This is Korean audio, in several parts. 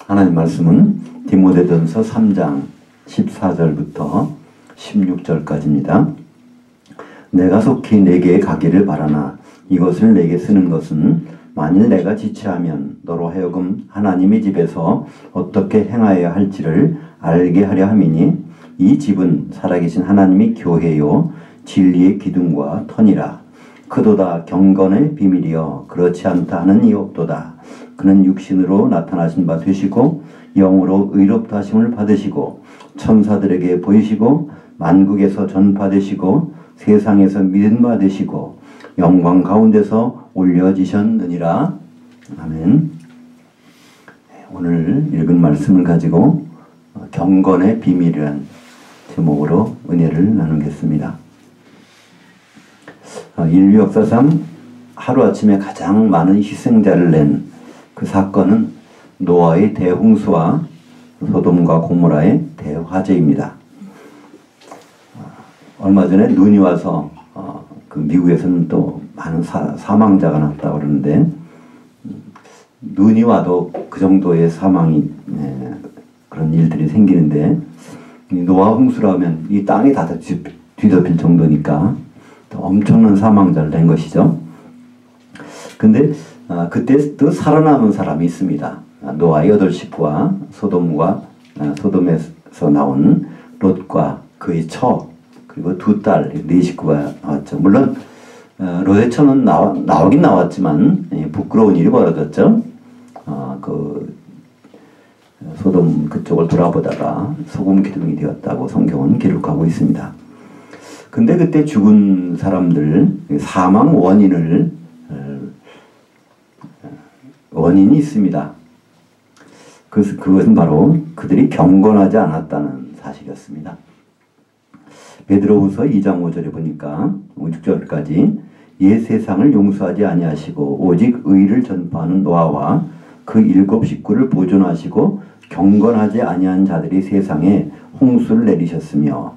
하나님 말씀은 디모데전서 3장 14절부터 16절까지입니다. 내가 속히 내게 가기를 바라나 이것을 내게 쓰는 것은 만일 내가 지체하면 너로 하여금 하나님의 집에서 어떻게 행하여야 할지를 알게 하려 함이니 이 집은 살아계신 하나님의 교회요 진리의 기둥과 터니라. 그도다 경건의 비밀이여 그렇지 않다 하는 이 없도다. 그는 육신으로 나타나신 바 되시고 영으로 의롭다 하심을 받으시고 천사들에게 보이시고 만국에서 전파되시고 세상에서 믿음 받으시고 영광 가운데서 올려지셨느니라. 아멘. 오늘 읽은 말씀을 가지고 경건의 비밀이란 제목으로 은혜를 나누겠습니다. 인류 역사상 하루아침에 가장 많은 희생자를 낸 그 사건은 노아의 대홍수와 소돔과 고모라의 대화재입니다. 얼마 전에 눈이 와서 그 미국에서는 또 많은 사망자가 났다고 그러는데 눈이 와도 그 정도의 사망이 그런 일들이 생기는데 노아 홍수라면 이 땅이 다 뒤덮일 정도니까 또 엄청난 사망자를 낸 것이죠. 근데 그때 또 살아남은 사람이 있습니다. 노아의 8 식구와 소돔에서 나온 롯과 그의 처 그리고 2딸 4 식구가 나왔죠. 물론 롯의 처는 나오긴 나왔지만 부끄러운 일이 벌어졌죠. 그 소돔 그쪽을 돌아보다가 소금 기둥이 되었다고 성경은 기록하고 있습니다. 근데 그때 죽은 사람들 사망 원인이 있습니다. 그것은 바로 그들이 경건하지 않았다는 사실이었습니다. 베드로후서 2장 5절에 보니까 6절까지 옛 세상을 용서하지 아니하시고 오직 의를 전파하는 노아와 그 7 식구를 보존하시고 경건하지 아니한 자들이 세상에 홍수를 내리셨으며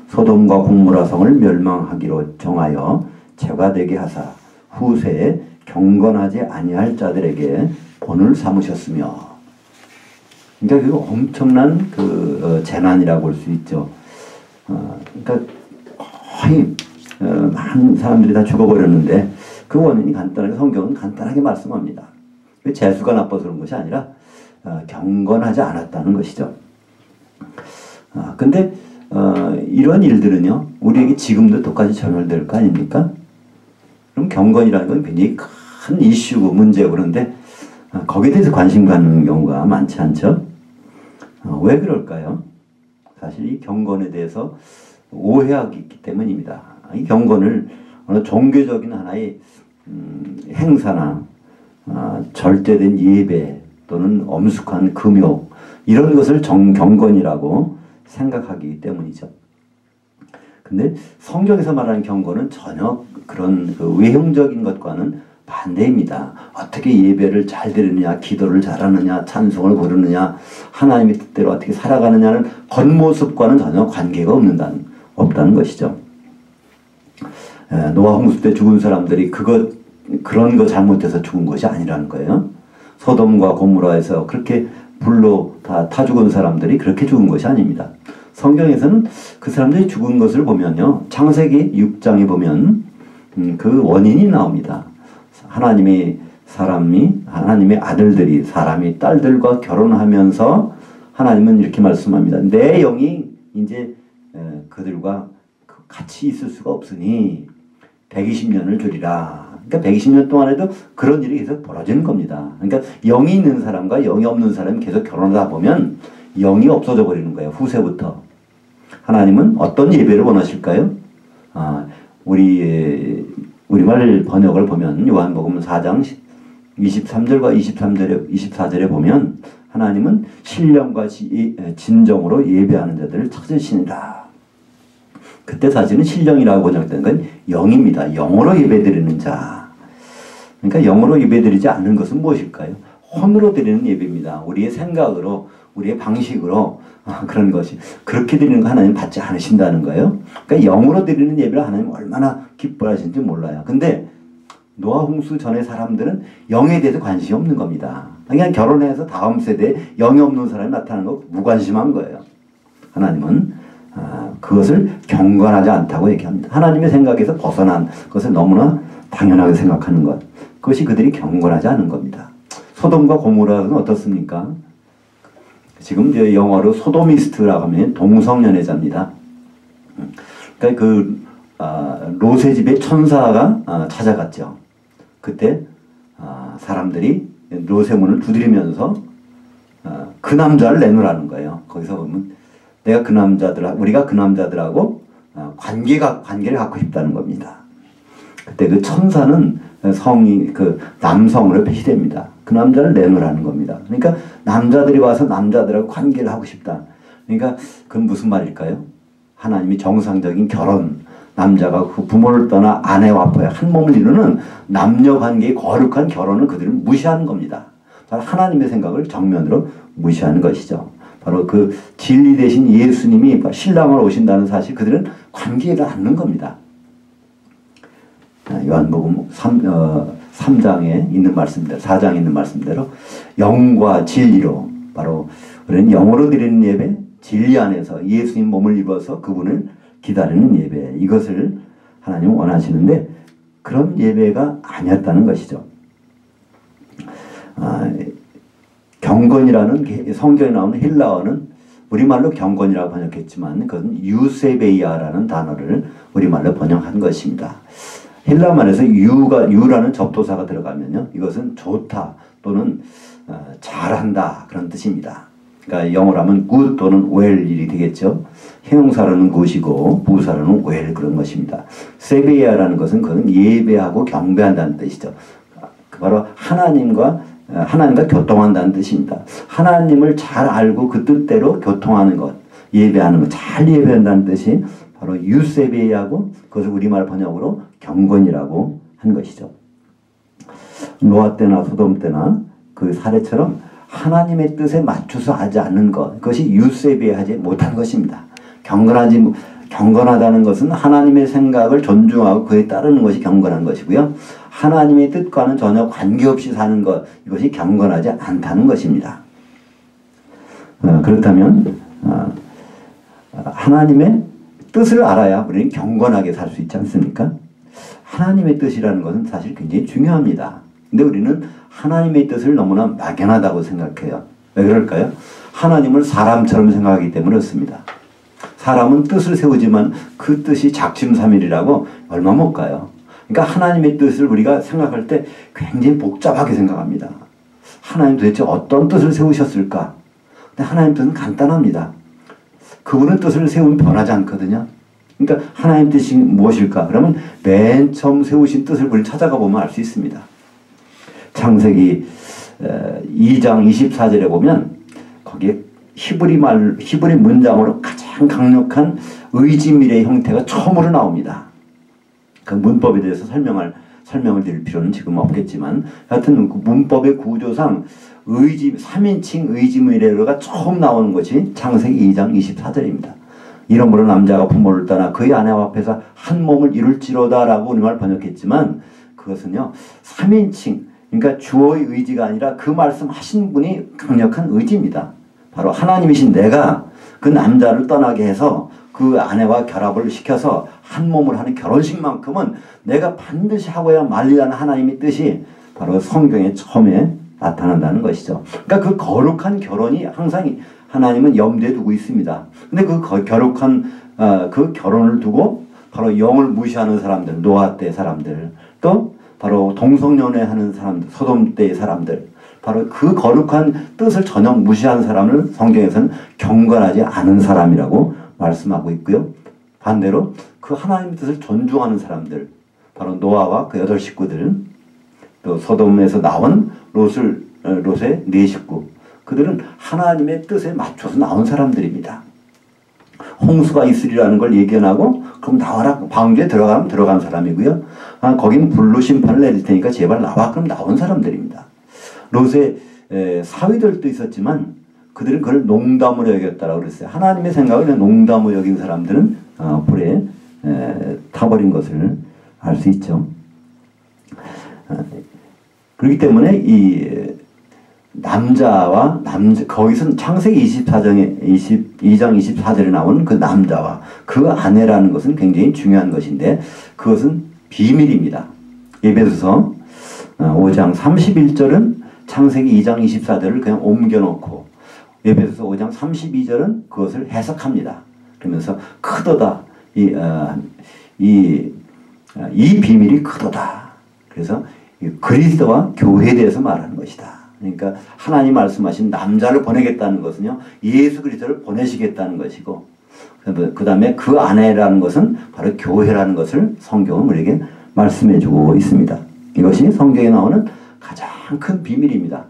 소돔과 고모라 성을 멸망하기로 정하여 죄가 되게 하사 후세에 경건하지 아니할 자들에게 본을 삼으셨으며. 그러니까 그 엄청난 재난이라고 볼 수 있죠. 그러니까 거의 많은 사람들이 다 죽어버렸는데 그 원인이 간단하게 성경은 간단하게 말씀합니다. 재수가 나빠서 그런 것이 아니라 경건하지 않았다는 것이죠. 근데 이런 일들은요 우리에게 지금도 똑같이 전달될 거 아닙니까? 그럼 경건이라는 건 굉장히 큰 이슈고 문제고 그런데 거기에 대해서 관심 갖는 경우가 많지 않죠? 왜 그럴까요? 사실 이 경건에 대해서 오해하기 있기 때문입니다. 이 경건을 어느 종교적인 하나의 행사나 절대된 예배 또는 엄숙한 금욕 이런 것을 경건이라고 생각하기 때문이죠. 근데 성경에서 말하는 경건은 전혀 그런 외형적인 것과는 반대입니다. 어떻게 예배를 잘 드리느냐, 기도를 잘하느냐, 찬송을 부르느냐, 하나님의 뜻대로 어떻게 살아가느냐는 겉모습과는 전혀 관계가 없다는 것이죠. 노아 홍수 때 죽은 사람들이 그런 거 잘못해서 죽은 것이 아니라는 거예요. 소돔과 고모라에서 그렇게 불로 다 죽은 사람들이 그렇게 죽은 것이 아닙니다. 성경에서는 그 사람들이 죽은 것을 보면요. 창세기 6장에 보면 그 원인이 나옵니다. 하나님의 아들들이 사람이 딸들과 결혼하면서 하나님은 이렇게 말씀합니다. 내 영이 이제 그들과 같이 있을 수가 없으니 120년을 주리라. 그러니까 120년 동안에도 그런 일이 계속 벌어지는 겁니다. 그러니까 영이 있는 사람과 영이 없는 사람이 계속 결혼하다 보면 영이 없어져 버리는 거예요. 후세부터. 하나님은 어떤 예배를 원하실까요? 우리말 번역을 보면 요한복음 4장 23절과 24절에 보면 하나님은 신령과 진정으로 예배하는 자들을 찾으시니라. 그때 사실은 신령이라고 번역된 건 영입니다. 영으로 예배드리는 자. 그러니까 영으로 예배드리지 않는 것은 무엇일까요? 혼으로 드리는 예배입니다. 우리의 생각으로 우리의 방식으로 그런 것이 그렇게 드리는 거 하나님 받지 않으신다는 거예요. 그러니까 영으로 드리는 예배를 하나님 얼마나 기뻐하시는지 몰라요. 근데 노아 홍수 전의 사람들은 영에 대해서 관심이 없는 겁니다. 그냥 결혼해서 다음 세대에 영이 없는 사람이 나타나는 거 무관심한 거예요. 하나님은 그것을 경건하지 않다고 얘기합니다. 하나님의 생각에서 벗어난 것을 너무나 당연하게 생각하는 것. 그것이 그들이 경건하지 않은 겁니다. 소돔과 고모라는 어떻습니까? 지금 이제 영어로 소도미스트라고 하면 동성연애자입니다. 그러니까 롯의 집에 천사가 찾아갔죠. 그때 사람들이 롯의 문을 두드리면서 그 남자를 내놓으라는 거예요. 거기서 보면 우리가 그 남자들하고 관계를 갖고 싶다는 겁니다. 그때 그 천사는 남성으로 배치됩니다. 그 남자를 내놓으라는 겁니다. 그러니까 남자들이 와서 남자들하고 관계를 하고 싶다. 그러니까 그건 무슨 말일까요? 하나님이 정상적인 결혼, 남자가 그 부모를 떠나 아내와 아빠의 한 몸을 이루는 남녀 관계의 거룩한 결혼을 그들은 무시하는 겁니다. 바로 하나님의 생각을 정면으로 무시하는 것이죠. 바로 그 진리 대신 예수님이 신랑으로 오신다는 사실 그들은 관계를 않는 겁니다. 요한복음 3장에 있는 말씀대로 4장에 있는 말씀대로 영과 진리로 바로 우리는 영으로 드리는 예배, 진리 안에서 예수님 몸을 입어서 그분을 기다리는 예배, 이것을 하나님은 원하시는데 그런 예배가 아니었다는 것이죠. 경건이라는 성경에 나오는 헬라어는 우리말로 경건이라고 번역했지만 그것은 유세베이아라는 단어를 우리말로 번역한 것입니다. 헬라말에서 유라는 접도사가 들어가면요, 이것은 좋다 또는 잘한다 그런 뜻입니다. 그러니까 영어로 하면 good 또는 well이 되겠죠. 형용사로는 good이고 부사로는 well 그런 것입니다. 세베이아라는 것은 그건 예배하고 경배한다는 뜻이죠. 바로 하나님과 교통한다는 뜻입니다. 하나님을 잘 알고 그 뜻대로 교통하는 것, 예배하는 것, 잘 예배한다는 뜻이 바로 유세베이하고 그것을 우리말 번역으로 경건이라고 한 것이죠. 노아 때나 소돔 때나 그 사례처럼 하나님의 뜻에 맞춰서 하지 않는 것, 그것이 유세베이하지 못한 것입니다. 경건하다는 것은 하나님의 생각을 존중하고 그에 따르는 것이 경건한 것이고요. 하나님의 뜻과는 전혀 관계없이 사는 것, 이것이 경건하지 않다는 것입니다. 그렇다면 하나님의 뜻을 알아야 우리는 경건하게 살 수 있지 않습니까? 하나님의 뜻이라는 것은 사실 굉장히 중요합니다. 근데 우리는 하나님의 뜻을 너무나 막연하다고 생각해요. 왜 그럴까요? 하나님을 사람처럼 생각하기 때문에 그렇습니다. 사람은 뜻을 세우지만 그 뜻이 작심삼일이라고 얼마 못 가요. 그러니까 하나님의 뜻을 우리가 생각할 때 굉장히 복잡하게 생각합니다. 하나님 도대체 어떤 뜻을 세우셨을까? 근데 하나님 뜻은 간단합니다. 그분의 뜻을 세우면 변하지 않거든요. 그러니까 하나님 뜻이 무엇일까? 그러면 맨 처음 세우신 뜻을 우리 찾아가 보면 알 수 있습니다. 창세기 2장 24절에 보면 거기에 히브리 문장으로 가장 강력한 의지밀의 형태가 처음으로 나옵니다. 그 문법에 대해서 설명을 드릴 필요는 지금 없겠지만 하여튼 그 문법의 구조상 3인칭 의지밀의가 처음 나오는 것이 창세기 2장 24절입니다. 이러므로 남자가 부모를 떠나 그의 아내와 앞에서 한 몸을 이룰지로다 라고 우리말 번역했지만 그것은요 3인칭, 그러니까 주어의 의지가 아니라 그 말씀하신 분이 강력한 의지입니다. 바로 하나님이신 내가 그 남자를 떠나게 해서 그 아내와 결합을 시켜서 한 몸을 하는 결혼식만큼은 내가 반드시 하고야 말리라는 하나님의 뜻이 바로 성경에 처음에 나타난다는 것이죠. 그러니까 그 거룩한 결혼이 항상 하나님은 염두에 두고 있습니다. 근데 그 거룩한 그 결혼을 두고 바로 영을 무시하는 사람들, 노아 때 사람들, 또 바로 동성연애 하는 사람들, 소돔 때의 사람들, 바로 그 거룩한 뜻을 전혀 무시하는 사람을 성경에서는 경건하지 않은 사람이라고 말씀하고 있고요. 반대로 그 하나님의 뜻을 존중하는 사람들, 바로 노아와 그 8 식구들, 또 소돔에서 나온 롯의 4 식구, 그들은 하나님의 뜻에 맞춰서 나온 사람들입니다. 홍수가 있으리라는 걸 예견하고 그럼 나와라, 방주에 들어가면 들어간 사람이고요. 거긴 불로 심판을 내릴 테니까 제발 나와, 그럼 나온 사람들입니다. 롯의 사위들도 있었지만 그들은 그걸 농담으로 여겼다라고 그랬어요. 하나님의 생각을 농담으로 여긴 사람들은 불에 타버린 것을 알 수 있죠. 그렇기 때문에 이 남자와 거기서 창세기 22장 24절에 나오는 그 남자와 그 아내라는 것은 굉장히 중요한 것인데 그것은 비밀입니다. 에베소서 5장 31절은 창세기 2장 24절을 그냥 옮겨놓고 에베소서 5장 32절은 그것을 해석합니다. 그러면서 크도다. 이 비밀이 크도다. 그래서 그리스도와 교회에 대해서 말하는 것이다. 그러니까 하나님 말씀하신 남자를 보내겠다는 것은요. 예수 그리스도를 보내시겠다는 것이고 그 다음에 그 아내라는 것은 바로 교회라는 것을 성경은 우리에게 말씀해주고 있습니다. 이것이 성경에 나오는 가장 큰 비밀입니다.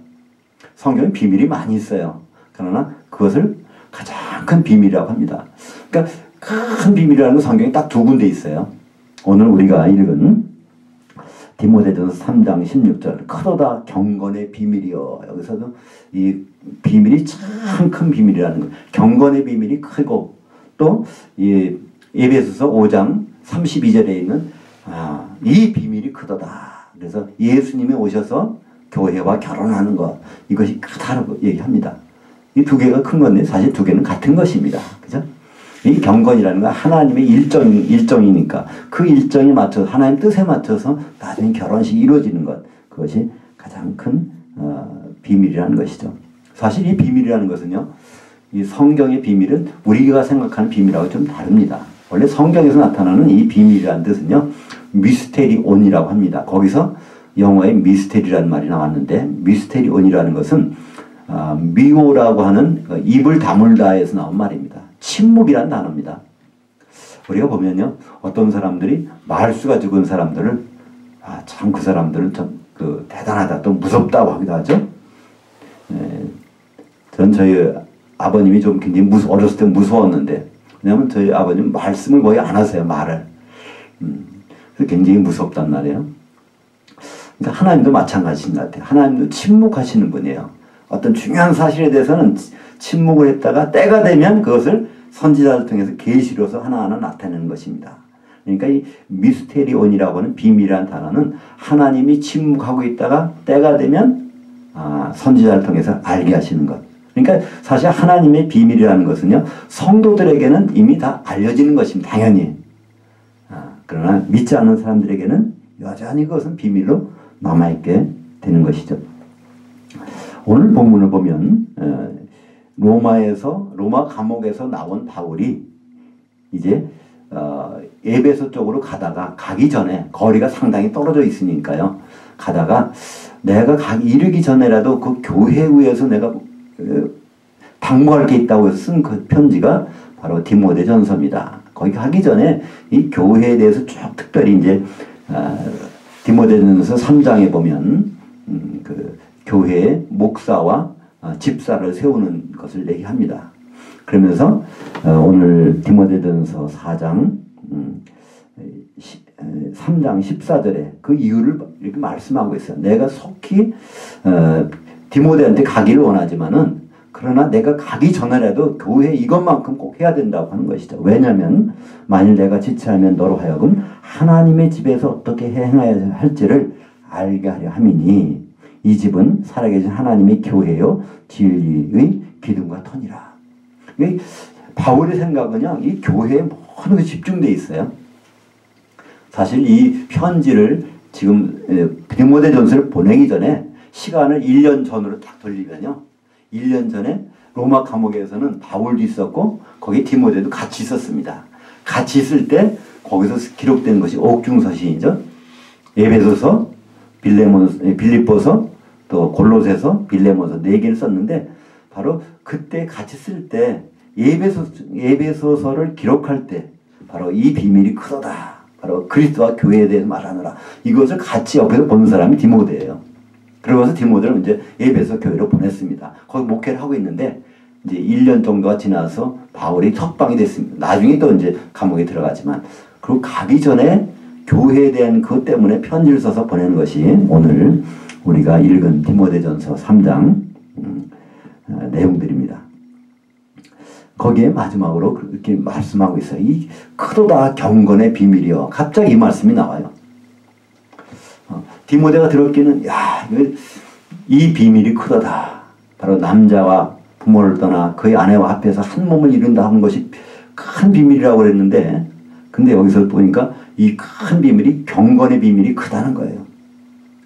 성경에 비밀이 많이 있어요. 그러나 그것을 가장 큰 비밀이라고 합니다. 그러니까 큰 비밀이라는 건 성경에 딱 두 군데 있어요. 오늘 우리가 읽은 디모데전서 3장 16절 크도다 경건의 비밀이요. 여기서도 이 비밀이 참 큰 비밀이라는 거. 경건의 비밀이 크고 또 이 에베소서 5장 32절에 있는 이 비밀이 크도다. 그래서 예수님이 오셔서 교회와 결혼하는 것 이것이 크다고 얘기합니다. 이 두 개가 큰 건데 사실 두 개는 같은 것입니다. 그죠? 이 경건이라는 건 하나님의 일정이니까 그 일정에 맞춰서 하나님 뜻에 맞춰서 나중에 결혼식이 이루어지는 것 그것이 가장 큰 비밀이라는 것이죠. 사실 이 비밀이라는 것은요. 이 성경의 비밀은 우리가 생각하는 비밀하고 좀 다릅니다. 원래 성경에서 나타나는 이 비밀이라는 뜻은요. 미스테리온이라고 합니다. 거기서 영어에 미스테리라는 말이 나왔는데 미스테리온이라는 것은 미오라고 하는 입을 다물다에서 나온 말입니다. 침묵이란 단어입니다. 우리가 보면요. 어떤 사람들이 말수가 적은 사람들을 참 그 사람들은 참 대단하다 또 무섭다고 하기도 하죠. 전 저희 아버님이 좀 굉장히 어렸을 때 무서웠는데 왜냐하면 저희 아버님 말씀을 거의 안 하세요. 말을. 그래서 굉장히 무섭단 말이에요. 그러니까 하나님도 마찬가지인 것 같아요. 하나님도 침묵하시는 분이에요. 어떤 중요한 사실에 대해서는 침묵을 했다가 때가 되면 그것을 선지자를 통해서 계시로서 하나하나 나타내는 것입니다. 그러니까 이 미스테리온이라고 하는 비밀이라는 단어는 하나님이 침묵하고 있다가 때가 되면 선지자를 통해서 알게 하시는 것. 그러니까 사실 하나님의 비밀이라는 것은요. 성도들에게는 이미 다 알려지는 것입니다. 당연히. 그러나 믿지 않는 사람들에게는 여전히 그것은 비밀로 남아있게 되는 것이죠. 오늘 본문을 보면 로마 감옥에서 나온 바울이 이제 에베소 쪽으로 가기 전에 거리가 상당히 떨어져 있으니까요. 가다가 내가 이르기 전에라도 그 교회 위에서 내가 당부할 게 있다고 해서 쓴 그 편지가 바로 디모데전서입니다. 거기 가기 전에 이 교회에 대해서 쭉 특별히 이제 디모데전서 3장에 보면 그 교회의 목사와 집사를 세우는 것을 얘기합니다. 그러면서 오늘 디모데전서 4장 3장 14절에 그 이유를 이렇게 말씀하고 있어요. 내가 속히 디모데한테 가기를 원하지만은 그러나 내가 가기 전에라도 교회 이것만큼 꼭 해야 된다고 하는 것이죠. 왜냐하면 만일 내가 지체하면 너로 하여금 하나님의 집에서 어떻게 행해야 할지를 알게 하려 함이니 이 집은 살아계신 하나님의 교회요 진리의 기둥과 터니라. 바울의 생각은요. 이 교회에 모든 것이 집중되어 있어요. 사실 이 편지를 지금 디모데전서를 보내기 전에 시간을 1년 전으로 딱 돌리면요. 1년 전에 로마 감옥에서는 바울도 있었고 거기 디모데도 같이 있었습니다. 같이 있을 때 거기서 기록된 것이 옥중서신이죠. 에베소서, 빌립보서, 또 골로새서, 빌레몬서 4개를 썼는데 바로 그때 같이 쓸 때 에베소서를 기록할 때 바로 이 비밀이 크도다. 바로 그리스도와 교회에 대해서 말하느라 이것을 같이 옆에서 보는 사람이 디모데예요. 그러면서 디모데를 이제 에베소 교회로 보냈습니다. 거기 목회를 하고 있는데 이제 1년 정도가 지나서 바울이 석방이 됐습니다. 나중에 또 이제 감옥에 들어가지만 그리고 가기 전에 교회에 대한 그것 때문에 편지를 써서 보내는 것이 오늘 우리가 읽은 디모데전서 3장 내용들입니다. 거기에 마지막으로 그렇게 말씀하고 있어요. 이 크도다 경건의 비밀이요. 갑자기 이 말씀이 나와요. 디모데가 들었기는 이 비밀이 크도다. 바로 남자와 부모를 떠나 그의 아내와 합해서 한 몸을 이룬다 하는 것이 큰 비밀이라고 그랬는데, 근데 여기서 보니까 이 큰 비밀이 경건의 비밀이 크다는 거예요.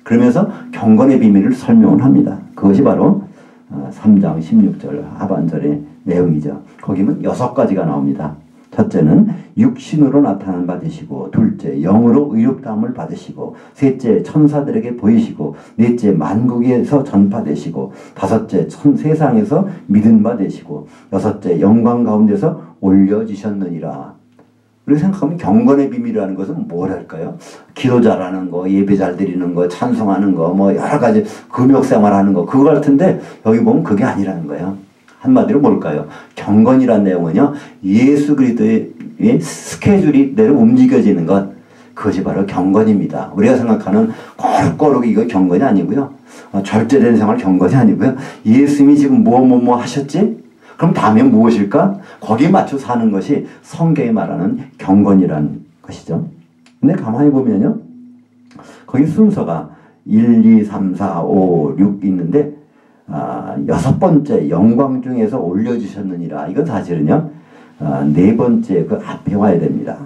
그러면서 경건의 비밀을 설명을 합니다. 그것이 바로 3장 16절 하반절의 내용이죠. 거기는 6가지가 나옵니다. 첫째는 육신으로 나타난 바 되시고, 둘째 영으로 의롭다함을 받으시고, 셋째 천사들에게 보이시고, 넷째 만국에서 전파되시고, 다섯째 세상에서 믿은 바 되시고, 여섯째 영광 가운데서 올려지셨느니라. 우리가 생각하면 경건의 비밀이라는 것은 뭐랄까요? 기도 잘하는 거, 예배 잘 드리는 거, 찬송하는 거, 뭐 여러 가지 금욕생활하는 거, 그거 같은데 여기 보면 그게 아니라는 거예요. 한마디로 뭘까요? 경건이란 내용은요, 예수 그리스도의 스케줄이 대로 움직여지는 것, 그것이 바로 경건입니다. 우리가 생각하는 거룩거룩 이거 경건이 아니고요. 절제된 생활 경건이 아니고요. 예수님이 지금 뭐 하셨지? 그럼 다음에 무엇일까? 거기에 맞춰 사는 것이 성경이 말하는 경건이라는 것이죠. 근데 가만히 보면요, 거기 순서가 1, 2, 3, 4, 5, 6 있는데 6번째 영광 중에서 올려주셨느니라. 이건 사실은요, 4번째 그 앞에 와야 됩니다.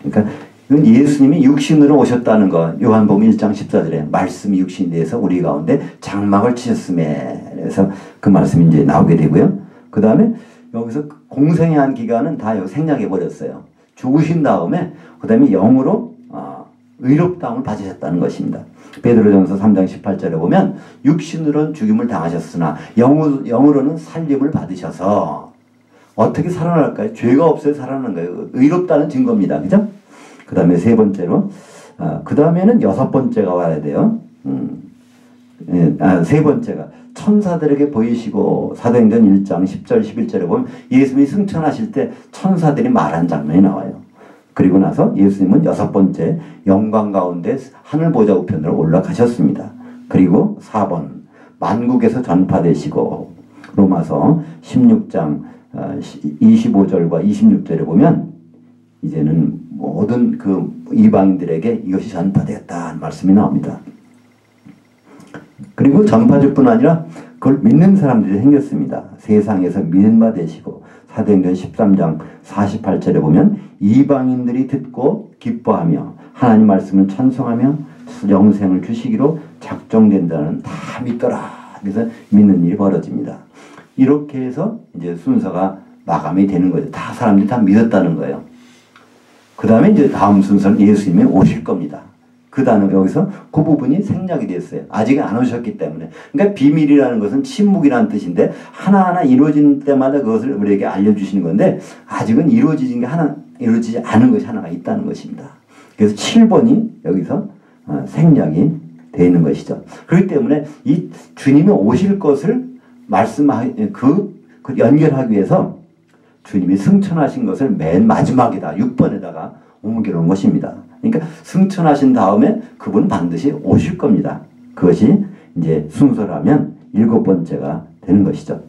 그러니까 이건 예수님이 육신으로 오셨다는 거, 요한복음 1장 14절에 말씀이 육신이 돼서 우리 가운데 장막을 치셨음에, 그래서 그 말씀이 이제 나오게 되고요. 그 다음에 여기서 공생의 한 기간은 다 여기 생략해 버렸어요. 죽으신 다음에 그 다음에 영으로 의롭다함을 받으셨다는 것입니다. 베드로전서 3장 18절에 보면 육신으로는 죽임을 당하셨으나 영으로는 살림을 받으셔서 어떻게 살아날까요? 죄가 없어야 살아나는 거예요. 의롭다는 증거입니다. 그죠? 그 다음에 세 번째로 그 다음에는 6번째가 와야 돼요. 세 번째가 천사들에게 보이시고, 사도행전 1장 10절 11절에 보면 예수님이 승천하실 때 천사들이 말한 장면이 나와요. 그리고 나서 예수님은 6번째 영광 가운데 하늘 보좌 우편으로 올라가셨습니다. 그리고 4번 만국에서 전파되시고, 로마서 16장 25절과 26절에 보면 이제는 모든 그 이방인들에게 이것이 전파되었다는 말씀이 나옵니다. 그리고 전파줄뿐 아니라 그걸 믿는 사람들이 생겼습니다. 세상에서 믿는 바 되시고, 사도행전 13장 48절에 보면 이방인들이 듣고 기뻐하며 하나님 말씀을 찬송하며 영생을 주시기로 작정된다는 다 믿더라. 그래서 믿는 일이 벌어집니다. 이렇게 해서 이제 순서가 마감이 되는 거죠. 다 사람들이 다 믿었다는 거예요. 그 다음에 이제 다음 순서는 예수님이 오실 겁니다. 그 단어 여기서 그 부분이 생략이 됐어요. 아직 안 오셨기 때문에. 그러니까 비밀이라는 것은 침묵이라는 뜻인데 하나하나 이루어지는 때마다 그것을 우리에게 알려주시는 건데, 아직은 이루어지는 게 이루어지지 않은 것이 하나가 있다는 것입니다. 그래서 7번이 여기서 생략이 되어 있는 것이죠. 그렇기 때문에 이 주님이 오실 것을 연결하기 위해서 주님이 승천하신 것을 맨 마지막에다 6번에다가 옮겨놓은 것입니다. 그러니까 승천하신 다음에 그분 반드시 오실 겁니다. 그것이 이제 순서라면 7번째가 되는 것이죠.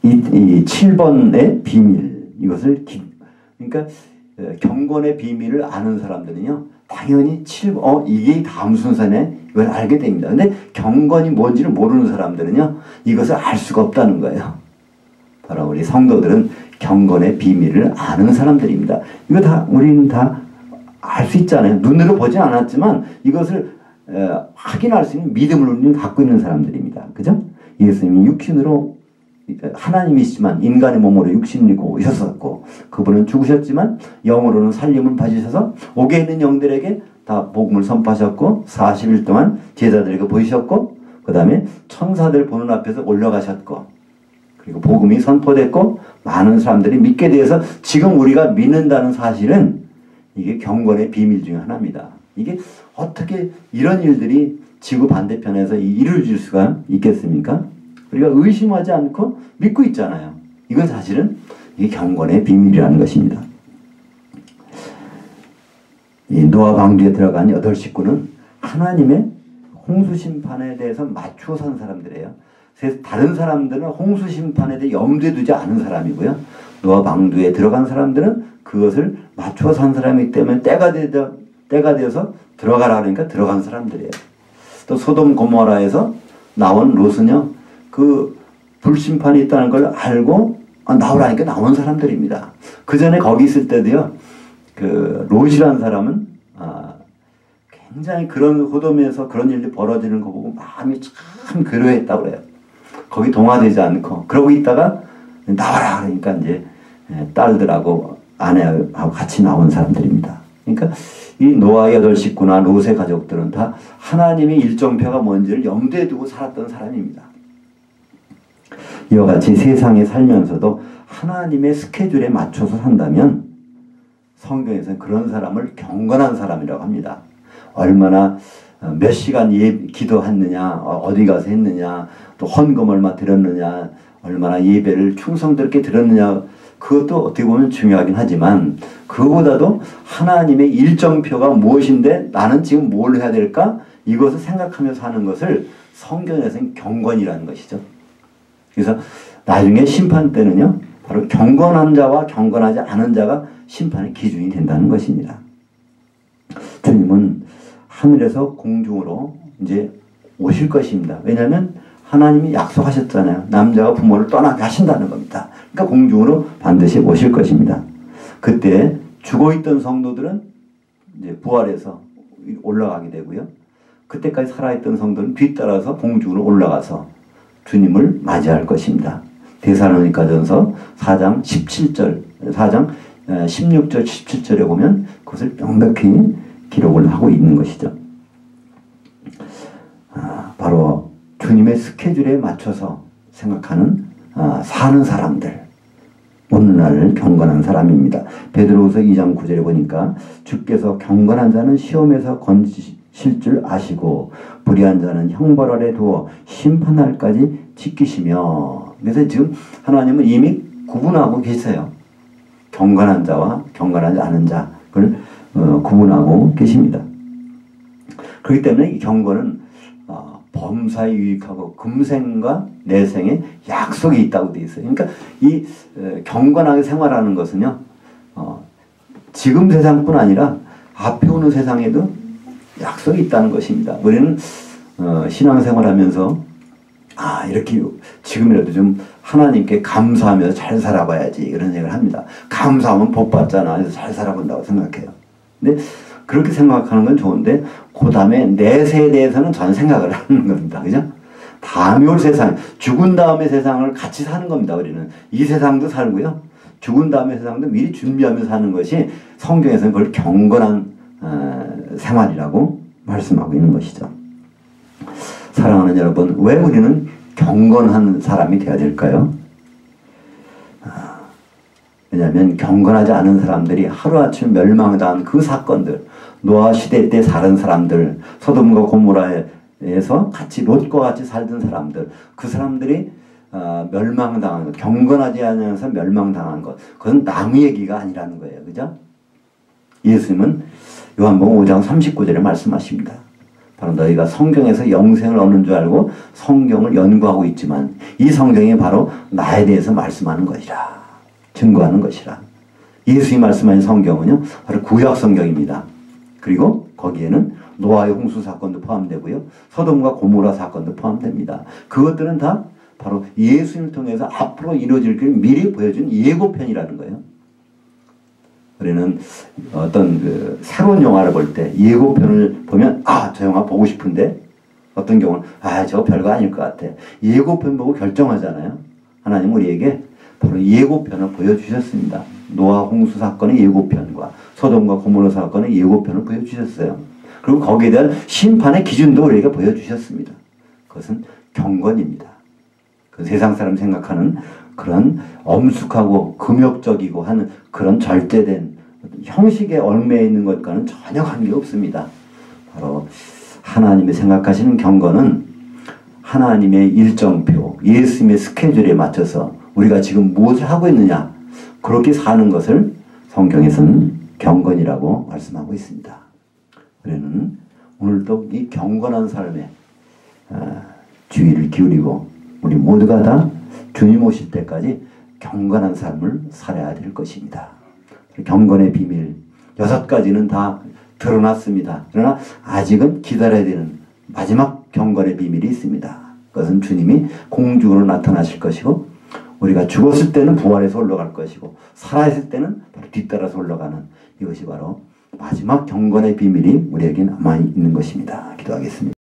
이 7번의 비밀, 이것을 그러니까 경건의 비밀을 아는 사람들은요, 당연히 이게 다음 순서네, 이걸 알게 됩니다. 근데 경건이 뭔지를 모르는 사람들은요, 이것을 알 수가 없다는 거예요. 바로 우리 성도들은 경건의 비밀을 아는 사람들입니다. 이거 다 우리는 다 알 수 있잖아요. 눈으로 보진 않았지만 이것을 확인할 수 있는 믿음을 우리는 갖고 있는 사람들입니다. 그죠? 예수님이 육신으로 하나님이시지만 인간의 몸으로 육신을 입고 오셨었고, 그분은 죽으셨지만 영으로는 살림을 받으셔서 옥에 있는 영들에게 다 복음을 선포하셨고, 40일 동안 제자들에게 보이셨고, 그 다음에 천사들 보는 앞에서 올라가셨고, 그리고 복음이 선포됐고 많은 사람들이 믿게 되어서 지금 우리가 믿는다는 사실은 이게 경건의 비밀 중에 하나입니다. 이게 어떻게 이런 일들이 지구 반대편에서 이루어질 수가 있겠습니까? 우리가 의심하지 않고 믿고 있잖아요. 이건 사실은 이게 경건의 비밀이라는 것입니다. 이 노아 방주에 들어간 8 식구는 하나님의 홍수 심판에 대해서 맞추어 산 사람들이에요. 다른 사람들은 홍수 심판에 대해 염두에 두지 않은 사람이고요. 노아 방주에 들어간 사람들은 그것을 맞추어 산 사람이기 때문에 때가 되어서 들어가라 그러니까 들어간 사람들이에요. 또 소돔 고모라에서 나온 롯은요, 그 불심판이 있다는 걸 알고 나오라니까 나온 사람들입니다. 그 전에 거기 있을 때도요, 그 롯이라는 사람은 굉장히 그런 소돔에서 그런 일이 벌어지는 거 보고 마음이 참 그러했다고 그래요. 거기 동화되지 않고 그러고 있다가 나와라 그러니까 이제 딸들하고 아내하고 같이 나온 사람들입니다. 그러니까 이 노아의 8 식구나 롯의 가족들은 다 하나님의 일정표가 뭔지를 염두에 두고 살았던 사람입니다. 이와 같이 세상에 살면서도 하나님의 스케줄에 맞춰서 산다면 성경에서는 그런 사람을 경건한 사람이라고 합니다. 얼마나 몇 시간 기도했느냐, 어디 가서 했느냐, 또 헌금 얼마 드렸느냐, 얼마나 예배를 충성스럽게 드렸느냐, 그것도 어떻게 보면 중요하긴 하지만 그거보다도 하나님의 일정표가 무엇인데 나는 지금 뭘 해야 될까? 이것을 생각하면서 하는 것을 성경에서는 경건이라는 것이죠. 그래서 나중에 심판 때는요, 바로 경건한 자와 경건하지 않은 자가 심판의 기준이 된다는 것입니다. 주님은 하늘에서 공중으로 이제 오실 것입니다. 왜냐하면 하나님이 약속하셨잖아요. 남자가 부모를 떠나게 하신다는 겁니다. 그러니까 공중으로 반드시 오실 것입니다. 그때 죽어있던 성도들은 이제 부활해서 올라가게 되고요. 그때까지 살아있던 성도는 뒤따라서 공중으로 올라가서 주님을 맞이할 것입니다. 데살로니가전서 4장 17절, 4장 16절, 17절에 보면 그것을 명백히 기록을 하고 있는 것이죠. 바로 주님의 스케줄에 맞춰서 생각하는 사는 사람들, 오늘날 경건한 사람입니다. 베드로후서 2장 9절에 보니까 주께서 경건한 자는 시험에서 건지실 줄 아시고 불의한 자는 형벌 아래 두어 심판날까지 지키시며. 그래서 지금 하나님은 이미 구분하고 계세요. 경건한 자와 경건하지 않은 자를 구분하고 계십니다. 그렇기 때문에 이 경건은 범사에 유익하고 금생과 내생에 약속이 있다고 되어 있어요. 그러니까 이 경건하게 생활하는 것은요, 지금 세상뿐 아니라 앞에 오는 세상에도 약속이 있다는 것입니다. 우리는 신앙생활하면서 이렇게 지금이라도 좀 하나님께 감사하면서 잘 살아봐야지 이런 생각을 합니다. 감사하면 복 받잖아. 그래서 잘 살아본다고 생각해요. 근데 그렇게 생각하는 건 좋은데 그 다음에 내세에 대해서는 전 생각을 하는 겁니다. 그죠? 다음에 올 세상, 죽은 다음에 세상을 같이 사는 겁니다. 우리는 이 세상도 살고요, 죽은 다음에 세상도 미리 준비하면서 사는 것이 성경에서는 그걸 경건한 생활이라고 말씀하고 있는 것이죠. 사랑하는 여러분, 왜 우리는 경건한 사람이 되어야 될까요? 왜냐하면 경건하지 않은 사람들이 하루아침에 멸망당한 그 사건들, 노아 시대 때 사는 사람들, 소돔과 고모라에서 같이 롯과 같이 살던 사람들, 그 사람들이 멸망당한 것, 경건하지 않아서 멸망당한 것, 그건 남 얘기가 아니라는 거예요. 그죠? 예수님은 요한복음 5장 39절에 말씀하십니다. 바로 너희가 성경에서 영생을 얻는 줄 알고 성경을 연구하고 있지만 이 성경이 바로 나에 대해서 말씀하는 것이라, 증거하는 것이라. 예수님이 말씀하신 성경은요, 바로 구약 성경입니다. 그리고 거기에는 노아의 홍수 사건도 포함되고요, 소돔과 고모라 사건도 포함됩니다. 그것들은 다 바로 예수님을 통해서 앞으로 이루어질 것을 미리 보여준 예고편이라는 거예요. 우리는 어떤 새로운 영화를 볼 때 예고편을 보면 저 영화 보고 싶은데, 어떤 경우는 저거 별거 아닐 것 같아. 예고편 보고 결정하잖아요. 하나님 우리에게 바로 예고편을 보여주셨습니다. 노아 홍수 사건의 예고편과 소돔과 고모라 사건의 예고편을 보여주셨어요. 그리고 거기에 대한 심판의 기준도 우리에게 보여주셨습니다. 그것은 경건입니다. 그 세상 사람 생각하는 그런 엄숙하고 금욕적이고 하는 그런 절제된 형식에 얽매여 있는 것과는 전혀 관계가 없습니다. 바로 하나님이 생각하시는 경건은 하나님의 일정표, 예수님의 스케줄에 맞춰서 우리가 지금 무엇을 하고 있느냐, 그렇게 사는 것을 성경에서는 경건이라고 말씀하고 있습니다. 우리는 오늘도 이 경건한 삶에 주의를 기울이고 우리 모두가 다 주님 오실 때까지 경건한 삶을 살아야 될 것입니다. 경건의 비밀 6가지는 다 드러났습니다. 그러나 아직은 기다려야 되는 마지막 경건의 비밀이 있습니다. 그것은 주님이 공중으로 나타나실 것이고 우리가 죽었을 때는 부활해서 올라갈 것이고 살아있을 때는 바로 뒤따라서 올라가는 이것이 바로 마지막 경건의 비밀이 우리에게 남아 있는 것입니다. 기도하겠습니다.